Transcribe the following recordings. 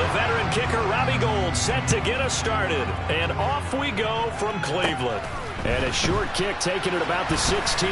The veteran kicker, Robbie Gould, set to get us started. And off we go from Cleveland. And a short kick taken at about the 16.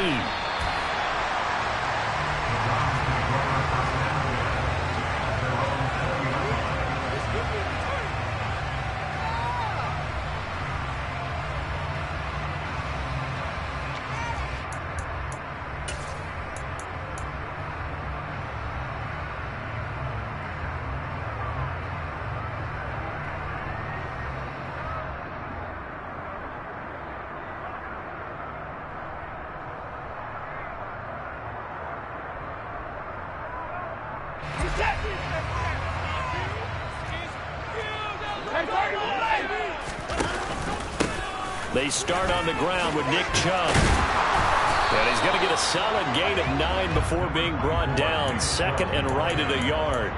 They start on the ground with Nick Chubb. And he's going to get a solid gain of 9 before being brought down. Second and right at a yard.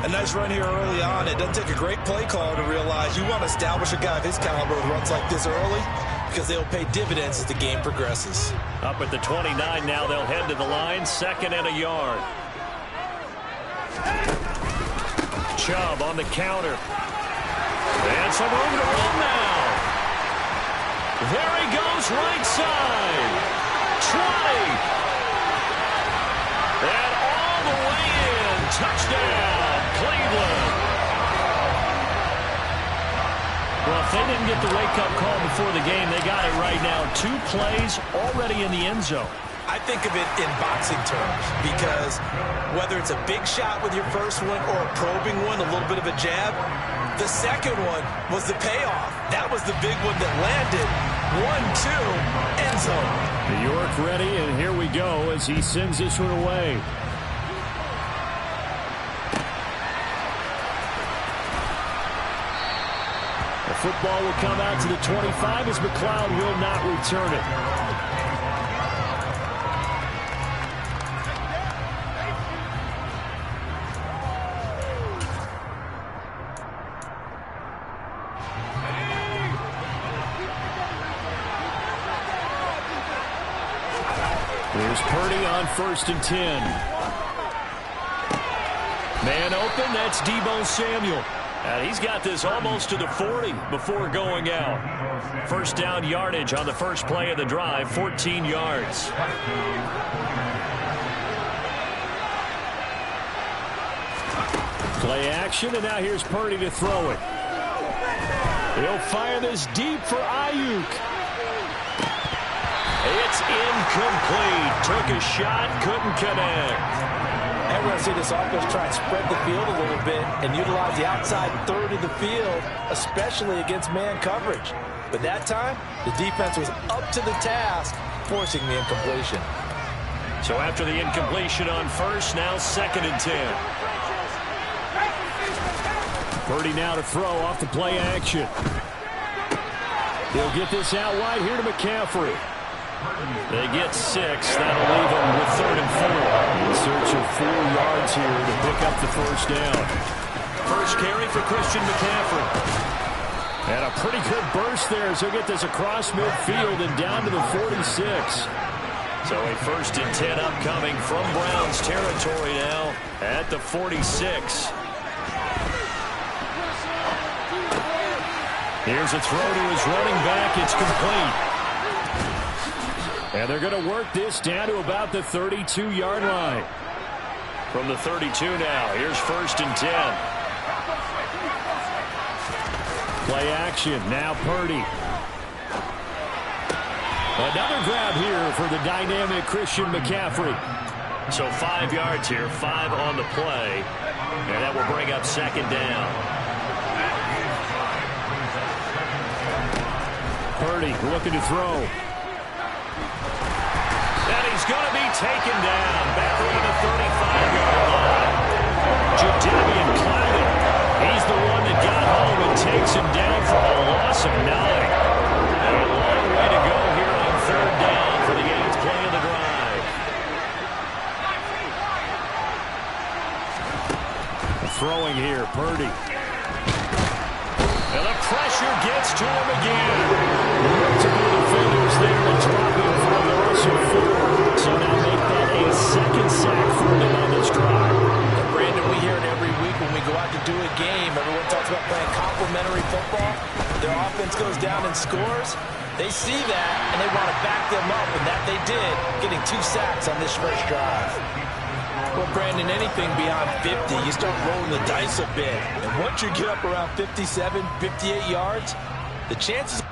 A nice run here early on. It doesn't take a great play caller to realize you want to establish a guy of his caliber with runs like this early because they'll pay dividends as the game progresses. Up at the 29 now, they'll head to the line. Second and a yard. Chubb on the counter. And some room to run now. There he goes, right side. 20. And all the way in. Touchdown, Cleveland. Well, if they didn't get the wake-up call before the game, they got it right now. 2 plays already in the end zone. I think of it in boxing terms because whether it's a big shot with your first one or a probing one, a little bit of a jab, the second one was the payoff. That was the big one that landed. 1-2, end zone. New York ready, and here we go as he sends this one away. The football will come out to the 25 as McLeod will not return it. Here's Purdy on 1st and 10. Man open, that's Deebo Samuel. And he's got this almost to the 40 before going out. First down yardage on the first play of the drive, 14 yards. Play action, and now here's Purdy to throw it. He'll fire this deep for Ayuk. It's incomplete. Took a shot, couldn't connect. And we're going to see this offense try and spread the field a little bit and utilize the outside third of the field, especially against man coverage. But that time, the defense was up to the task, forcing the incompletion. So after the incompletion on first, now 2nd and 10. Purdy now to throw off the play action. He'll get this out wide here to McCaffrey. They get 6. That'll leave them with 3rd and 4. In search of 4 yards here to pick up the first down. First carry for Christian McCaffrey. And a pretty good burst there as he'll get this across midfield and down to the 46. So a 1st and 10 upcoming from Browns territory now at the 46. Here's a throw to his running back. It's complete. And they're going to work this down to about the 32-yard line. From the 32 now, here's 1st and 10. Play action, now Purdy. Another grab here for the dynamic Christian McCaffrey. So 5 yards here, 5 on the play. And that will bring up 2nd down. Purdy looking to throw. And he's going to be taken down back around the 35-yard line. Jadeveon Clowney, he's the one that got home and takes him down for a loss of 9. And a long way to go here on 3rd down for the 8th play of the drive. Throwing here, Purdy. And the pressure gets to him again. Multiple defenders there to drop him for a loss of 4. So now make that a 2nd sack for them on this drive. Brandon, we hear it every week when we go out to do a game. defense scores, they see that, and they want to back them up, and that they did, getting 2 sacks on this first drive. Well, Brandon, anything beyond 50, you start rolling the dice a bit. And once you get up around 57, 58 yards, the chances...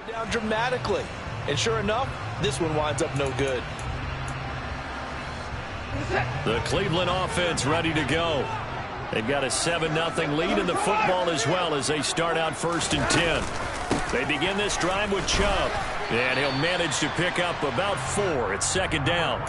down dramatically. And sure enough, this one winds up no good. The Cleveland offense ready to go. They've got a 7-0 lead in the football as well as they start out 1st and 10. They begin this drive with Chubb, and he'll manage to pick up about 4 at 2nd down.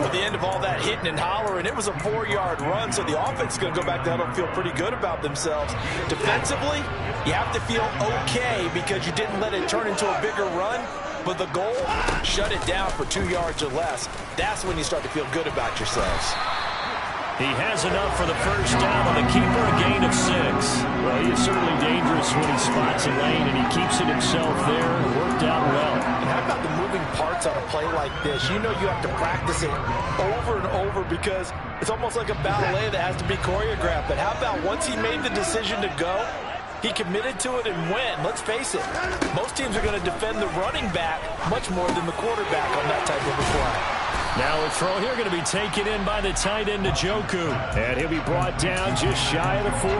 At the end of all that hitting and hollering, it was a 4-yard run, so the offense is going to go back down and feel pretty good about themselves. Defensively, you have to feel okay because you didn't let it turn into a bigger run, but the goal, shut it down for 2 yards or less. That's when you start to feel good about yourselves. He has enough for the first down on the keeper, a gain of 6. Well, he is certainly dangerous when he spots a lane, and he keeps it himself there. It worked out well. And how about the moving parts on a play like this? You know you have to practice it over and over because it's almost like a ballet that has to be choreographed. But how about once he made the decision to go, he committed to it and went. Let's face it, most teams are going to defend the running back much more than the quarterback on that type of a play. Now a throw here going to be taken in by the tight end, Njoku. And he'll be brought down just shy of the 40.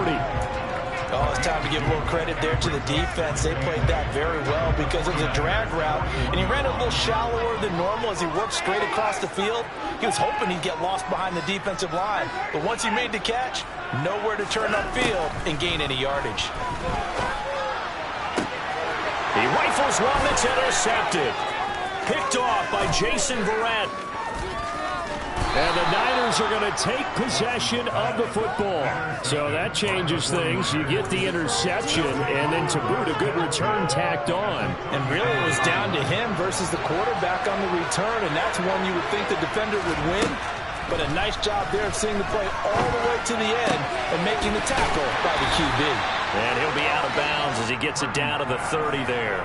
Oh, it's time to give a little credit there to the defense. They played that very well because it was a drag route, and he ran a little shallower than normal as he worked straight across the field. He was hoping he'd get lost behind the defensive line, but once he made the catch, nowhere to turn upfield and gain any yardage. He rifles one that's intercepted. Picked off by Jason Verrett. And the Niners are going to take possession of the football. So that changes things. You get the interception, and then to boot, a good return tacked on. And really, it was down to him versus the quarterback on the return, and that's one you would think the defender would win. But a nice job there of seeing the play all the way to the end and making the tackle by the QB. And he'll be out of bounds as he gets it down to the 30 there.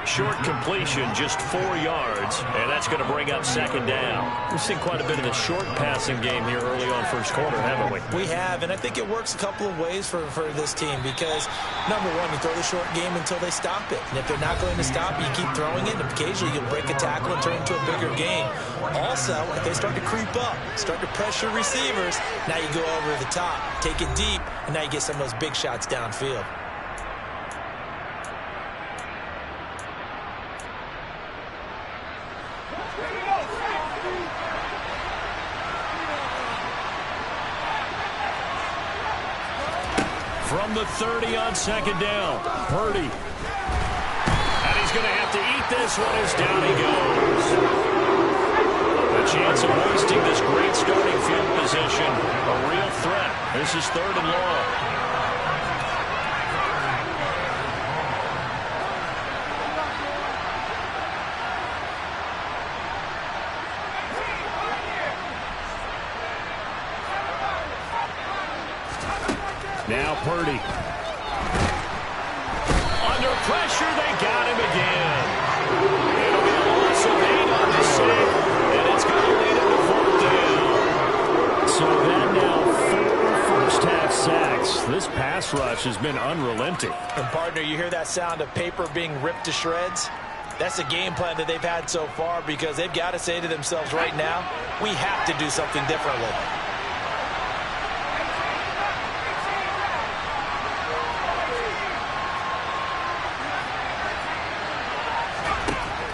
Short completion, just 4 yards, and that's going to bring up 2nd down. We've seen quite a bit of the short passing game here early on first quarter, haven't we? We have, and I think it works a couple of ways for this team because, number one, you throw the short game until they stop it. And if they're not going to stop, you keep throwing it, and occasionally you'll break a tackle and turn it into a bigger gain. Also, if they start to creep up, start to pressure receivers, now you go over the top, take it deep, and now you get some of those big shots downfield. From the 30 on 2nd down, Purdy. And he's going to have to eat this one as down he goes. A chance of hoisting this great starting field position. A real threat. This is 3rd and long. Now Purdy. Under pressure, they got him again. It'll be a loss of 8 on the sack, and it's going to lead him to 4th down. So that now 4 first-half sacks. This pass rush has been unrelenting. And, partner, you hear that sound of paper being ripped to shreds? That's the game plan that they've had so far because they've got to say to themselves right now, we have to do something differently.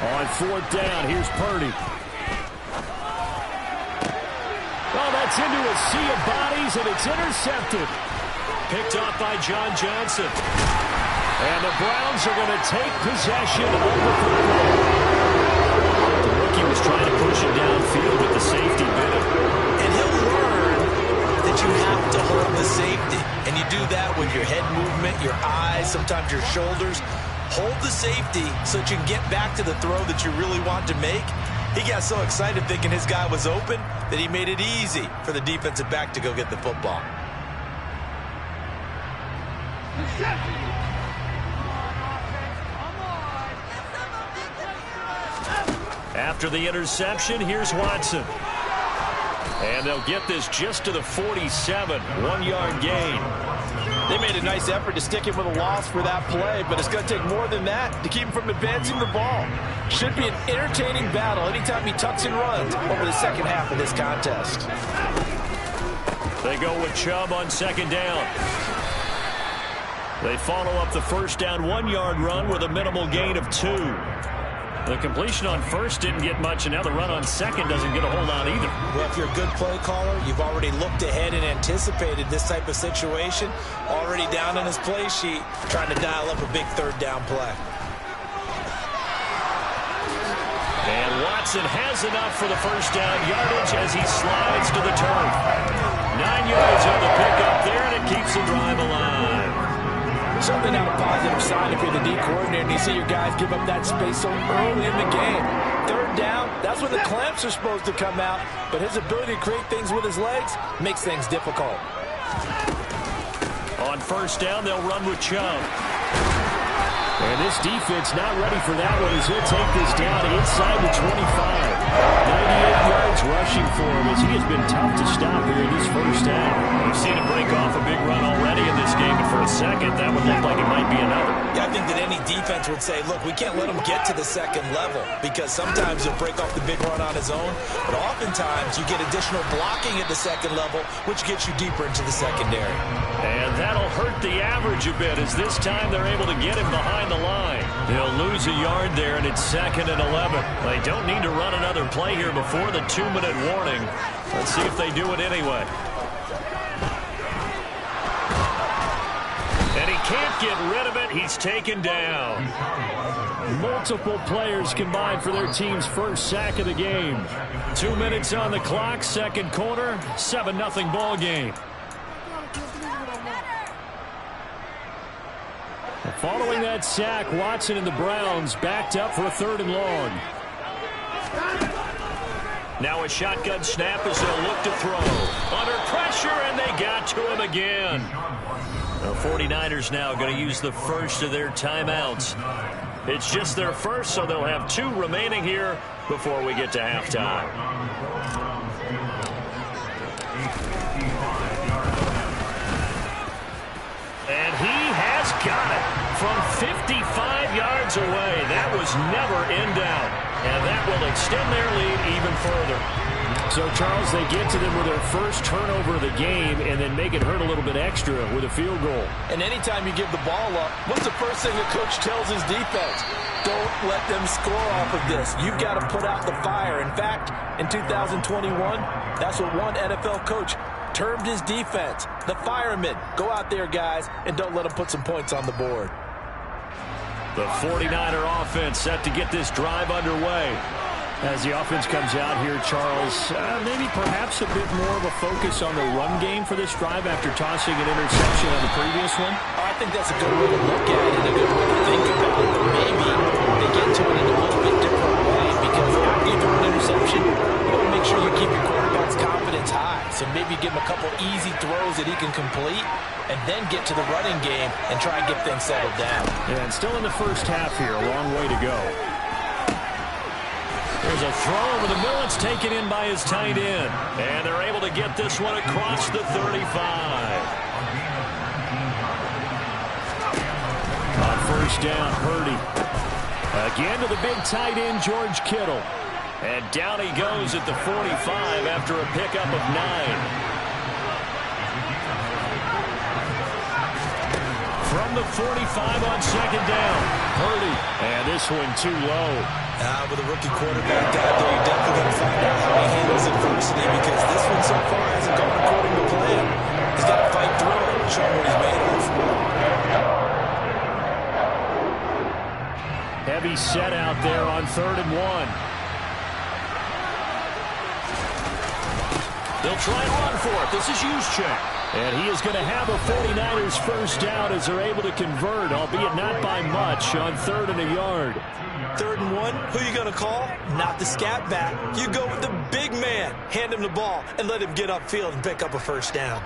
On 4th down, here's Purdy. Oh, that's into a sea of bodies, and it's intercepted. Picked off by John Johnson. And the Browns are going to take possession of the football. The rookie was trying to push it downfield, but the safety bit him. And he'll learn that you have to hold the safety. And you do that with your head movement, your eyes, sometimes your shoulders. Hold the safety so that you can get back to the throw that you really want to make. He got so excited thinking his guy was open that he made it easy for the defensive back to go get the football. After the interception, here's Watson. And they'll get this just to the 47, 1-yard gain. They made a nice effort to stick him with a loss for that play, but it's going to take more than that to keep him from advancing the ball. Should be an entertaining battle anytime he tucks and runs over the second half of this contest. They go with Chubb on second down. They follow up the first down 1-yard run with a minimal gain of 2. The completion on first didn't get much, and now the run on second doesn't get a whole lot either. Well, if you're a good play caller, you've already looked ahead and anticipated this type of situation. Already down on his play sheet, trying to dial up a big third down play. And Watson has enough for the first down yardage as he slides to the turf. 9 yards on the pickup there, and it keeps the drive alive. Certainly not a positive sign if you're the D coordinator and you see your guys give up that space so early in the game. Third down, that's when the clamps are supposed to come out, but his ability to create things with his legs makes things difficult. On first down, they'll run with Chubb. And this defense not ready for that one as he'll take this down inside the 25. 98 yards rushing for him as he has been tough to stop here in this first half. We've seen him break off a big run already in this game, but for a second, that would look like it might be another. Yeah, I think that any defense would say, look, we can't let him get to the second level because sometimes he'll break off the big run on his own, but oftentimes you get additional blocking at the second level, which gets you deeper into the secondary. And that'll hurt the average a bit as this time they're able to get him behind the line. He'll lose a yard there, and it's 2nd and 11. They don't need to run another play here before the 2-minute warning. Let's see if they do it anyway. And he can't get rid of it. He's taken down. Multiple players combined for their team's first sack of the game. 2 minutes on the clock, second quarter, 7-0 ball game. Following that sack, Watson and the Browns backed up for a 3rd and long. Now a shotgun snap as they'll look to throw. Under pressure, and they got to him again. The 49ers now going to use the first of their timeouts. It's just their first, so they'll have 2 remaining here before we get to halftime. And he has got it from 55 yards away. That was never in doubt. And that will extend their lead even further. So, Charles, they get to them with their first turnover of the game and then make it hurt a little bit extra with a field goal. And anytime you give the ball up, what's the first thing the coach tells his defense? Don't let them score off of this. You've got to put out the fire. In fact, in 2021, that's what one NFL coach termed his defense, the firemen. Go out there, guys, and don't let them put some points on the board. The 49er offense set to get this drive underway. As the offense comes out here, Charles, maybe perhaps a bit more of a focus on the run game for this drive after tossing an interception on the previous one? I think that's a good way to look at it, a good way to think about it. But maybe they get to it in a little bit different way because after you throw an interception, you want to make sure you keep your quarterback's confidence high. So maybe give him a couple easy throws that he can complete and then get to the running game and try and get things settled down. Yeah, and still in the first half here, a long way to go. There's a throw over the middle. It's taken in by his tight end. And they're able to get this one across the 35. On first down, Purdy. Again to the big tight end, George Kittle. And down he goes at the 45 after a pickup of 9. From the 45 on second down, Purdy. And this one too low. With a rookie quarterback out there, you're definitely going to find out how he handles adversity because this one so far hasn't gone according to plan. He's got to fight through it and show what he's made of. set out there on 3rd and 1. They'll try and run for it. This is Juszczyk. And he is going to have a 49ers first down as they're able to convert, albeit not by much, on 3rd and a yard. 3rd and 1, who are you going to call? Not the scat back. You go with the big man. Hand him the ball and let him get upfield and pick up a first down.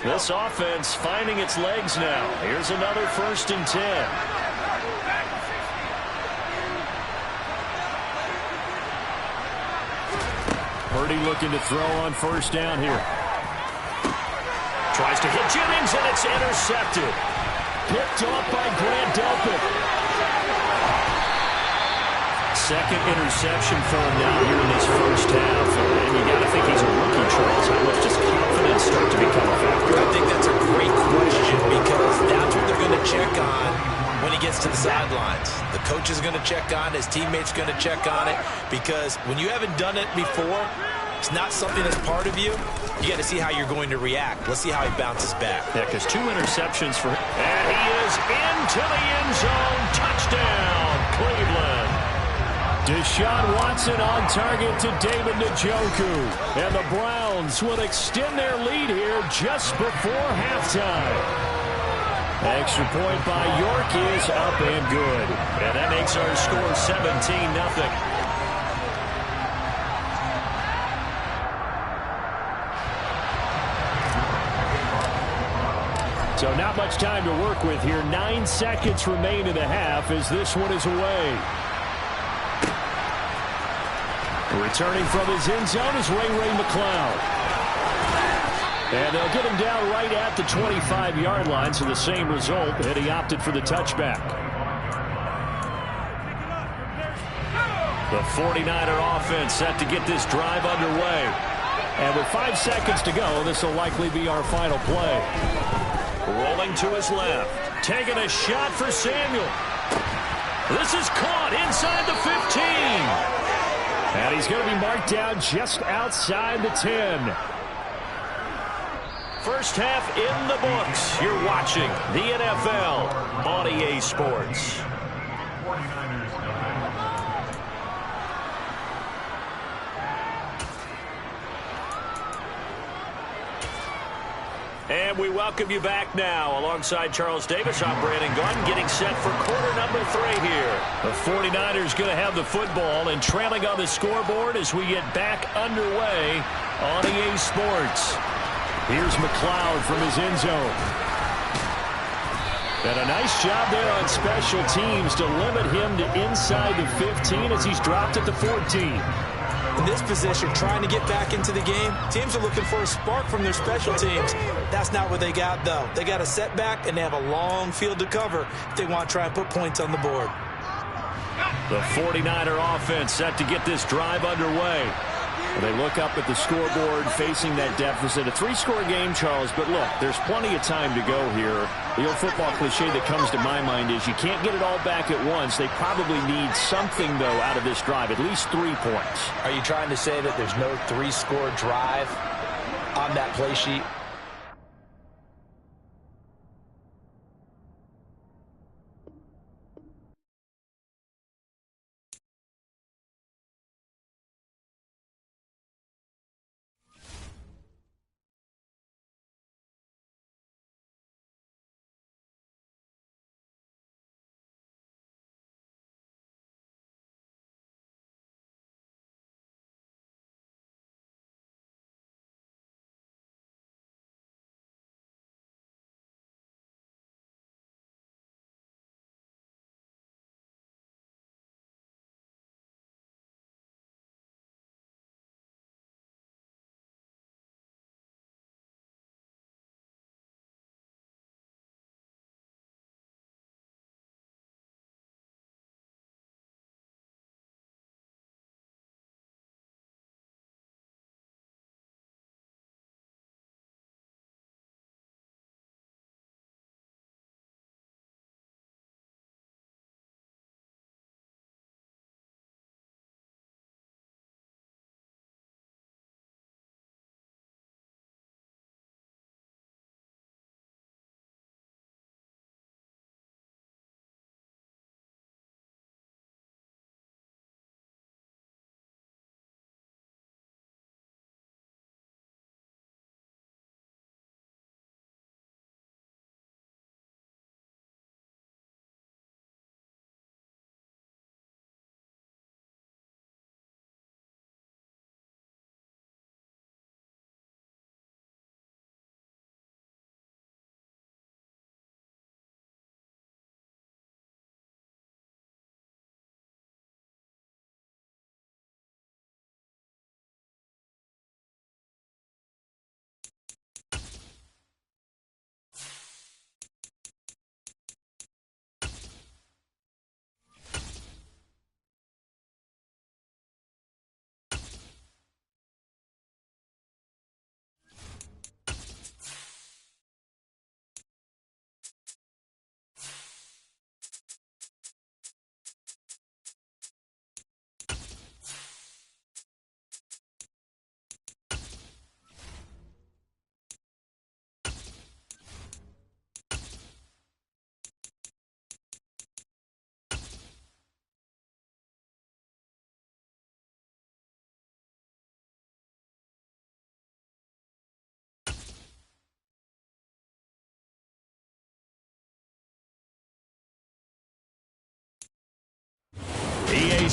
This offense finding its legs now. Here's another 1st and 10. Purdy looking to throw on 1st down here. Tries to hit Jennings, and it's intercepted. Picked off by Grant Delpit. Second interception for him now here in this first half. And you got to think he's a rookie, Charles. How much does confidence start to become a factor? I think that's a great question because that's what they're going to check on when he gets to the sidelines. The coach is going to check on, his teammates going to check on it, because when you haven't done it before, it's not something that's part of you. You got to see how you're going to react. Let's see how he bounces back. Yeah, because 2 interceptions for him. And he is into the end zone. Touchdown, Cleveland. Deshaun Watson on target to David Njoku. And the Browns will extend their lead here just before halftime. Extra point by York is up and good. And that makes our score 17-0. So not much time to work with here. 9 seconds remain in the half as this one is away. Returning from his end zone is Ray McCloud. And they'll get him down right at the 25-yard line, so the same result, and he opted for the touchback. The 49er offense set to get this drive underway. And with 5 seconds to go, this will likely be our final play. Rolling to his left. Taking a shot for Samuel. This is caught inside the 15. And he's going to be marked down just outside the 10. First half in the books. You're watching the NFL on EA Sports. And we welcome you back now. Alongside Charles Davis, I'm Brandon Gunn, getting set for quarter number 3 here. The 49ers going to have the football and trailing on the scoreboard as we get back underway on EA Sports. Here's McCloud from his end zone. And a nice job there on special teams to limit him to inside the 15 as he's dropped at the 14. In this position, trying to get back into the game, teams are looking for a spark from their special teams. That's not what they got, though. They got a setback, and they have a long field to cover if they want to try and put points on the board. The 49er offense set to get this drive underway. And they look up at the scoreboard facing that deficit. A 3-score game, Charles, but look, there's plenty of time to go here. The old football cliche that comes to my mind is you can't get it all back at once. They probably need something, though, out of this drive, at least 3 points. Are you trying to say that there's no 3-score drive on that play sheet?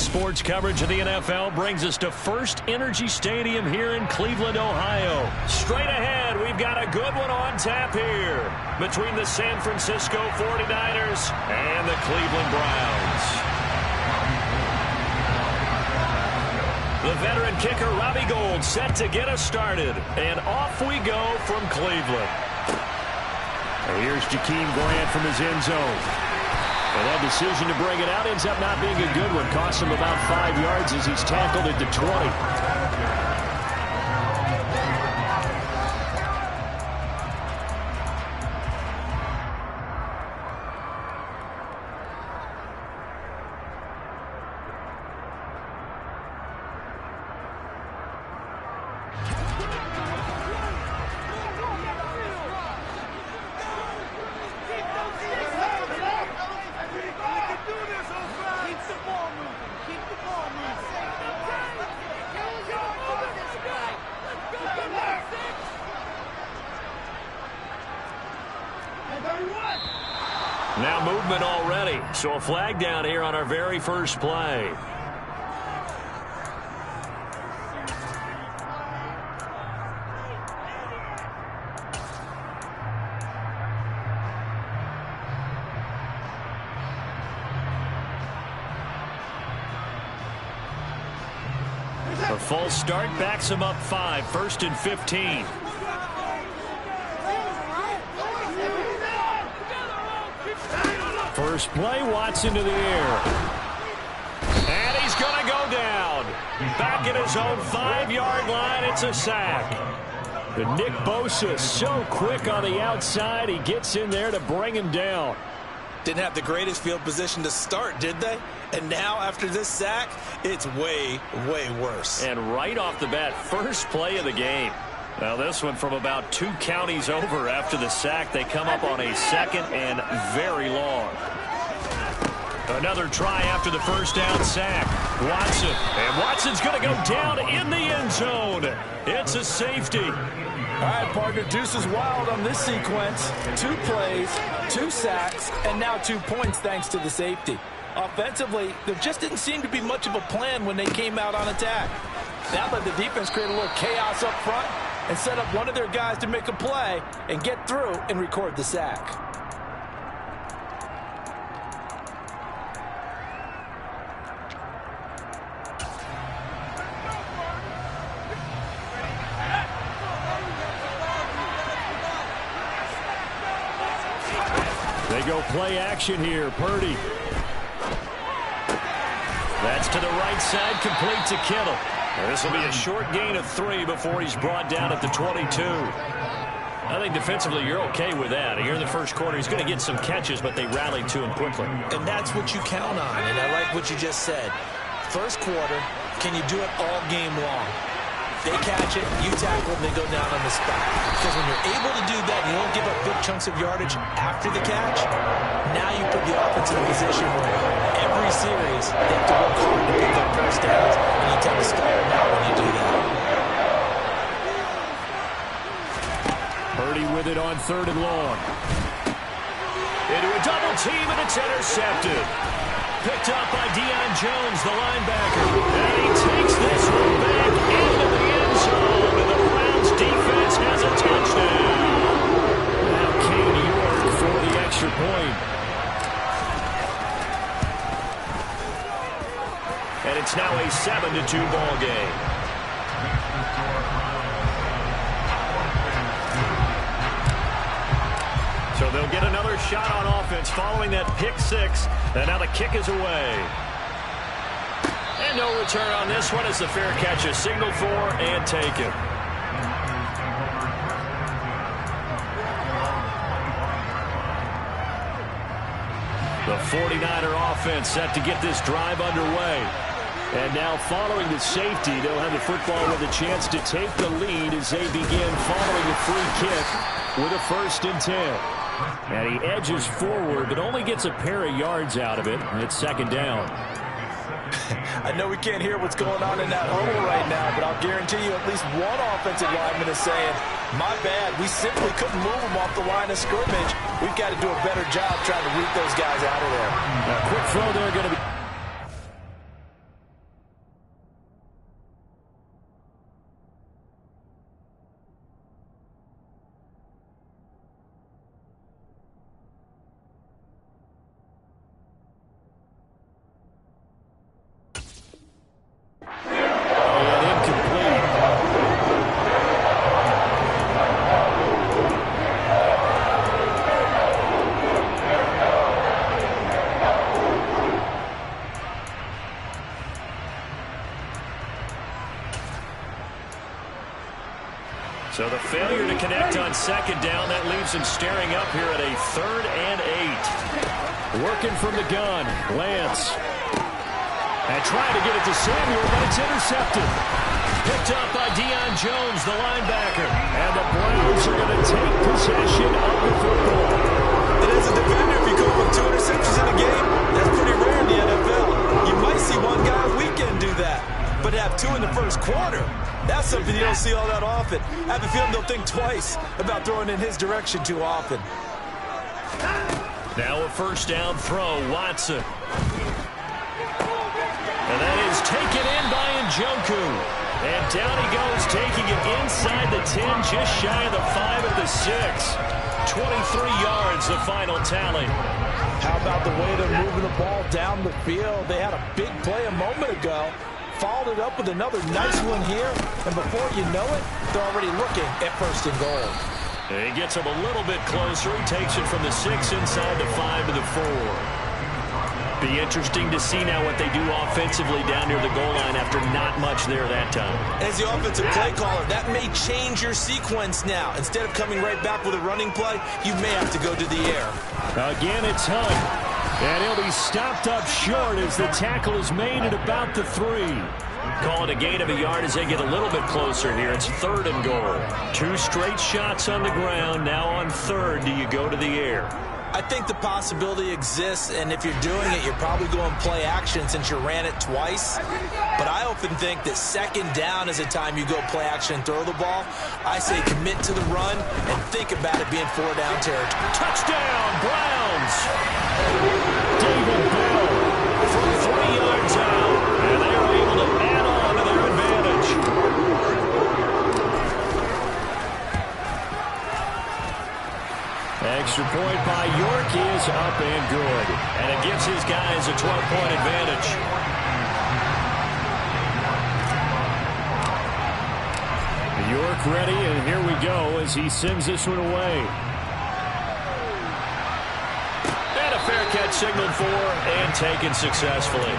Sports coverage of the NFL brings us to First Energy Stadium here in Cleveland, Ohio. Straight ahead, we've got a good one on tap here between the San Francisco 49ers and the Cleveland Browns. The veteran kicker, Robbie Gould, set to get us started. And off we go from Cleveland. And here's Jakeem Grant from his end zone. And that decision to bring it out ends up not being a good one. Costs him about 5 yards as he's tackled at the 20. Now movement already, so a flag down here on our very first play. A false start backs him up 5, 1st and 15. First play, Watson to the air. And he's going to go down. Back at his own 5-yard line, it's a sack. And Nick Bosa so quick on the outside, he gets in there to bring him down. Didn't have the greatest field position to start, did they? And now, after this sack, it's way, way worse. And right off the bat, first play of the game. Now this one from about 2 counties over after the sack. They come up on a 2nd and very long. Another try after the first down sack. Watson. And Watson's going to go down in the end zone. It's a safety. All right, partner, deuce is wild on this sequence. 2 plays, 2 sacks, and now 2 points thanks to the safety. Offensively, there just didn't seem to be much of a plan when they came out on attack. That let the defense create a little chaos up front and set up one of their guys to make a play and get through and record the sack. They go play action here. Purdy. That's to the right side, complete to Kittle. This will be a short gain of 3 before he's brought down at the 22. I think defensively you're okay with that. Here in the first quarter, he's going to get some catches, but they rallied to him quickly. And that's what you count on, and I like what you just said. First quarter, can you do it all game long? They catch it, you tackle them, they go down on the spot. Because when you're able to do that, you don't give up big chunks of yardage after the catch. Now you put the offense in a position where every series they have to work hard to pick up first downs, and you tend to stall them out when you do that. Purdy with it on 3rd and long. Into a double team, and it's intercepted. Picked up by Deion Jones, the linebacker. And he takes this one back into the end zone. And the Browns defense has a touchdown. Now Cade York for the extra point. And it's now a 7-2 ball game. So they'll get another shot on offense following that pick 6. And now the kick is away. And no return on this one as the fair catch is signaled for and taken. The 49er offense set to get this drive underway. And now following the safety, they'll have the football with a chance to take the lead as they begin following a free kick with a 1st and 10. And he edges forward, but only gets a pair of yards out of it. It's 2nd down. I know we can't hear what's going on in that huddle right now, but I'll guarantee you at least one offensive lineman is saying, my bad, we simply couldn't move them off the line of scrimmage. We've got to do a better job trying to root those guys out of there. A quick throw there going to be... So the failure to connect on second down, that leaves him staring up here at a 3rd and 8. Working from the gun, Lance. And trying to get it to Samuel, but it's intercepted. Picked up by Deion Jones, the linebacker. And the Browns are going to take possession of the football. And as a defender, if you go with 2 interceptions in a game, that's pretty rare in the NFL. You might see one guy a weekend do that. But to have 2 in the first quarter, that's something you don't see all that often. I have a feeling they'll think twice about throwing in his direction too often. Now a first down throw, Watson. And that is taken in by Njoku. And down he goes, taking it inside the 10, just shy of the 5 at the 6. 23 yards, the final tally. How about the way they're moving the ball down the field? They had a big play a moment ago. Followed it up with another nice one here. And before you know it, they're already looking at 1st and goal. And he gets him a little bit closer. He takes it from the 6 inside the 5 to the 4. Be interesting to see now what they do offensively down near the goal line after not much there that time. As the offensive play caller, that may change your sequence now. Instead of coming right back with a running play, you may have to go to the air. Again, it's Hunt. And he'll be stopped up short as the tackle is made at about the 3. Call it a gain of a yard as they get a little bit closer here. It's 3rd and goal. 2 straight shots on the ground. Now on 3rd, do you go to the air? I think the possibility exists, and if you're doing it, you're probably going play action since you ran it twice. But I often think that 2nd down is a time you go play action and throw the ball. I say commit to the run and think about it being 4-down territory. Touchdown, Browns! David Bell from 3 yards out, and they are able to add on to their advantage. Extra point by York is up and good. And it gives his guys a 12-point advantage. York ready, and here we go as he sends this one away. And a fair catch signaled for and taken successfully.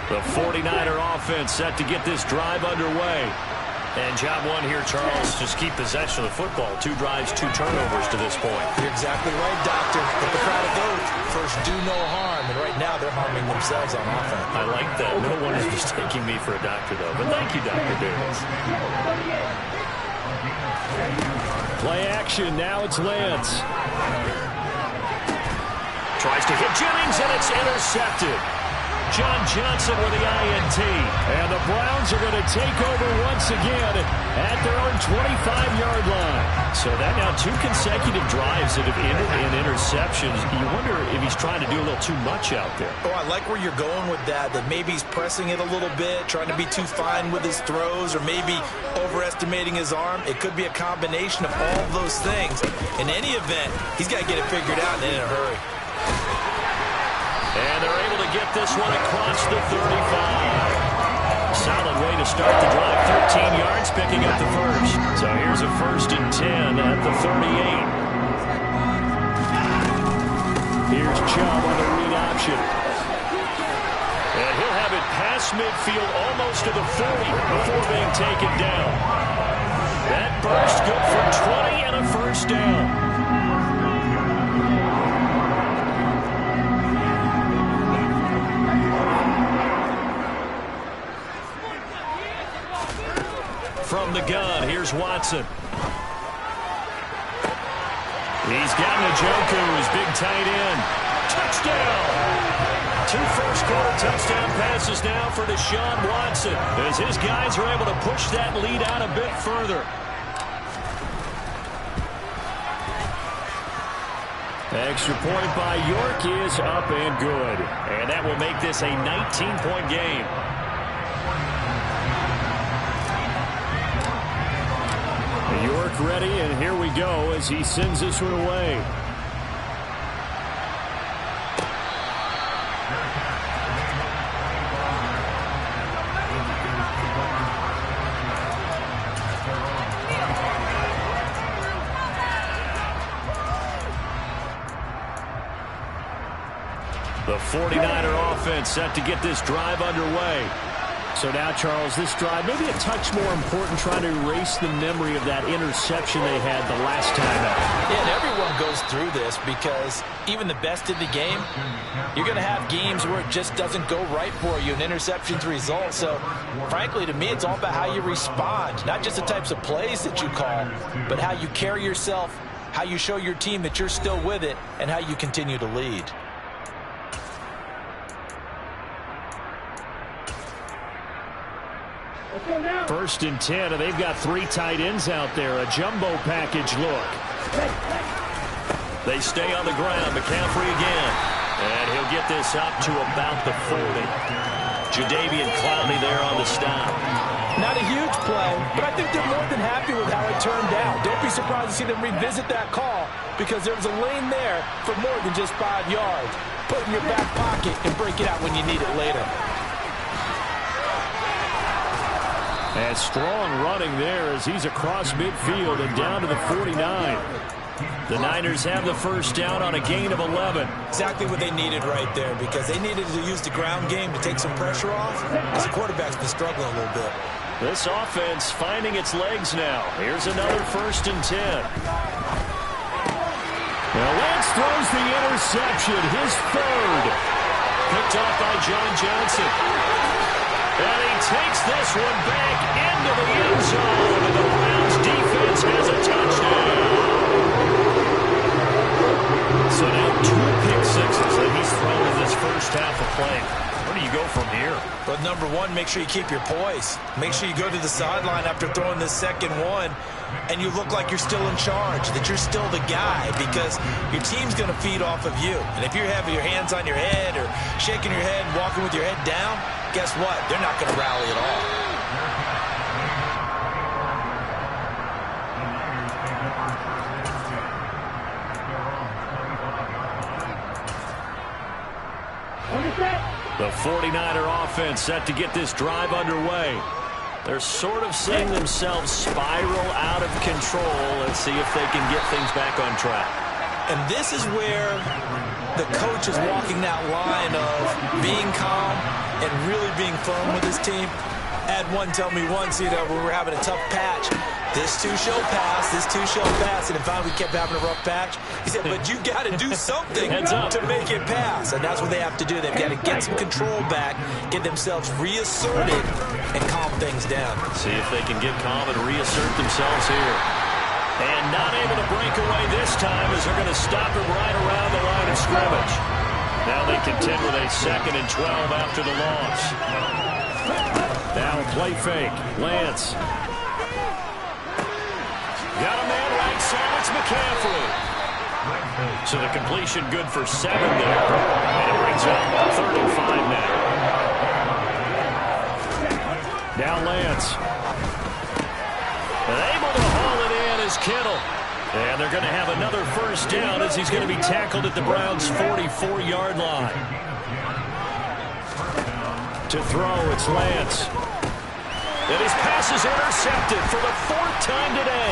The 49er offense set to get this drive underway. And job one here, Charles, just keep possession of the football. 2 drives, 2 turnovers to this point. You're exactly right, Doctor. But the crowd goes, first do no harm. And right now they're harming themselves on offense. I like that. No one is mistaking me for a doctor, though. But thank you, Dr. Davis. Play action. Now it's Lance. Tries to hit Jennings, and it's intercepted. John Johnson with the INT. And the Browns are going to take over once again at their own 25-yard line. So that now 2 consecutive drives that have ended in interceptions. You wonder if he's trying to do a little too much out there. Oh, I like where you're going with that maybe he's pressing it a little bit, trying to be too fine with his throws, or maybe overestimating his arm. It could be a combination of all of those things. In any event, he's got to get it figured out and in a hurry. And they're able to get this one across the 35. Solid way to start the drive. 13 yards, picking up the first. So here's a 1st and 10 at the 38. Here's Chubb on the read option. And he'll have it past midfield almost to the 40 before being taken down. That burst good for 20 and a first down. From the gun, here's Watson. He's got Njoku, his big tight end. Touchdown! 2 first-quarter touchdown passes now for Deshaun Watson as his guys are able to push that lead out a bit further. Extra point by York is up and good. And that will make this a 19-point game. York ready, and here we go as he sends this one away. The 49er offense set to get this drive underway. So now, Charles, this drive maybe a touch more important, trying to erase the memory of that interception they had the last time out. Yeah, and everyone goes through this because even the best in the game, you're going to have games where it just doesn't go right for you, and interceptions result. So, frankly, to me, it's all about how you respond, not just the types of plays that you call, but how you carry yourself, how you show your team that you're still with it, and how you continue to lead. First and 10, and they've got 3 tight ends out there. A jumbo package look. They stay on the ground. McCaffrey again. And he'll get this up to about the 40. Jadeveon Clowney there on the stop. Not a huge play, but I think they're more than happy with how it turned out. Don't be surprised to see them revisit that call because there was a lane there for more than just 5 yards. Put it in your back pocket and break it out when you need it later. And strong running there as he's across midfield and down to the 49. The Niners have the first down on a gain of 11. Exactly what they needed right there because they needed to use the ground game to take some pressure off as the quarterback's been struggling a little bit. This offense finding its legs now. Here's another first and 10. Well, Lance throws the interception, his third. Picked off by John Johnson. And he takes this one back into the end zone, and the Browns defense has a touchdown. So now 2 pick sixes that he's thrown in this first half of play. Where do you go from here? But number one, make sure you keep your poise. Make sure you go to the sideline after throwing this second one, and you look like you're still in charge, that you're still the guy, because your team's going to feed off of you. And if you're having your hands on your head or shaking your head and walking with your head down, guess what? They're not going to rally at all. The 49er offense set to get this drive underway. They're sort of seeing themselves spiral out of control. Let's see if they can get things back on track. And this is where the coach is walking that line of being calm and really being firm with his team. Had one tell me once, when we were having a tough patch, this too shall pass, this too shall pass. And if we kept having a rough patch, he said, but you got to do something to make it pass. And that's what they have to do. They've got to get some control back, get themselves reasserted, and calm things down. See if they can get calm and reassert themselves here. And not able to break away this time as they're going to stop him right around the line of scrimmage. Now they contend with a 2nd and 12 after the loss. Now play fake. Lance. Got a man right side. It's McCaffrey. So the completion good for 7 there. And it brings up 3rd and 5 now. Now Lance. And able to haul it in is Kittle. And they're going to have another first down as he's going to be tackled at the Browns' 44-yard line. To throw, it's Lance. And his pass is intercepted for the 4th time today.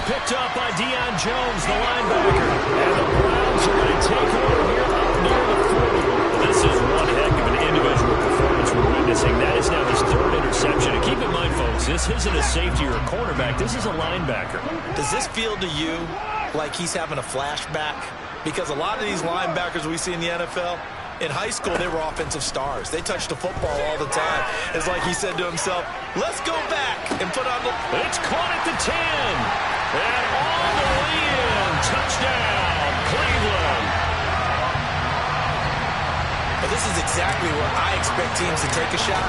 Picked up by Deion Jones, the linebacker. And the Browns are going to take over here up near the 40. This is one heck of an individual performance we're witnessing. That is now his 3rd interception. And keep in mind, folks, this isn't a safety or a cornerback. This is a linebacker. Does this feel to you like he's having a flashback? Because a lot of these linebackers we see in the NFL, in high school, they were offensive stars. They touched the football all the time. It's like he said to himself, let's go back and put on the... It's caught at the 10. And all the way in. Touchdown, Cleveland. But this is exactly where I expect teams to take a shot.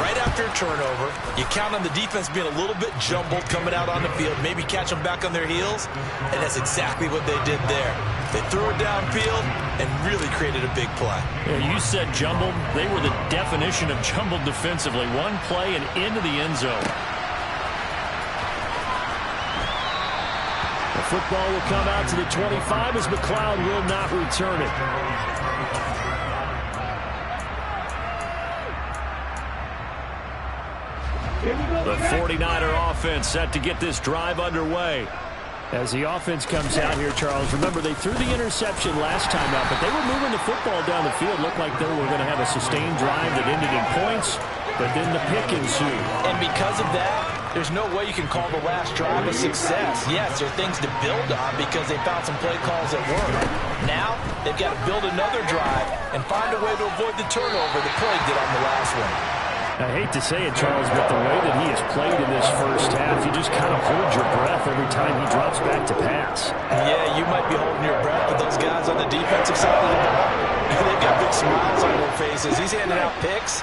Right after a turnover, you count on the defense being a little bit jumbled coming out on the field, maybe catch them back on their heels, and that's exactly what they did there. They threw it downfield and really created a big play. Yeah, you said jumbled. They were the definition of jumbled defensively. One play and into the end zone. The football will come out to the 25 as McLeod will not return it. The 49er offense set to get this drive underway. As the offense comes out here, Charles, remember they threw the interception last time out, but they were moving the football down the field. Looked like they were going to have a sustained drive that ended in points, but then the pick ensued. And because of that, there's no way you can call the last drive a success. Yes, there are things to build on because they found some play calls that work. Now, they've got to build another drive and find a way to avoid the turnover the play did on the last one. I hate to say it, Charles, but the way that he has played in this first half, you just kind of hold your breath every time he drops back to pass. Yeah, you might be holding your breath, but those guys on the defensive side of the ball, they've got big smiles on their faces. He's handing out picks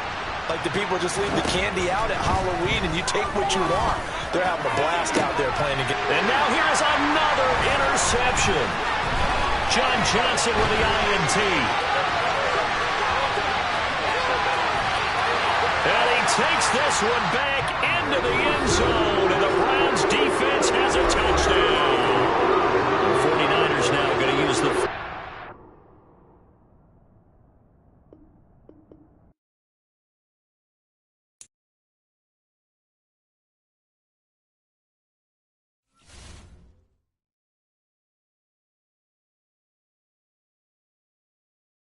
like the people just leave the candy out at Halloween and you take what you want. They're having a blast out there playing again. And now here's another interception. John Johnson with the INT. And he takes this one back into the end zone.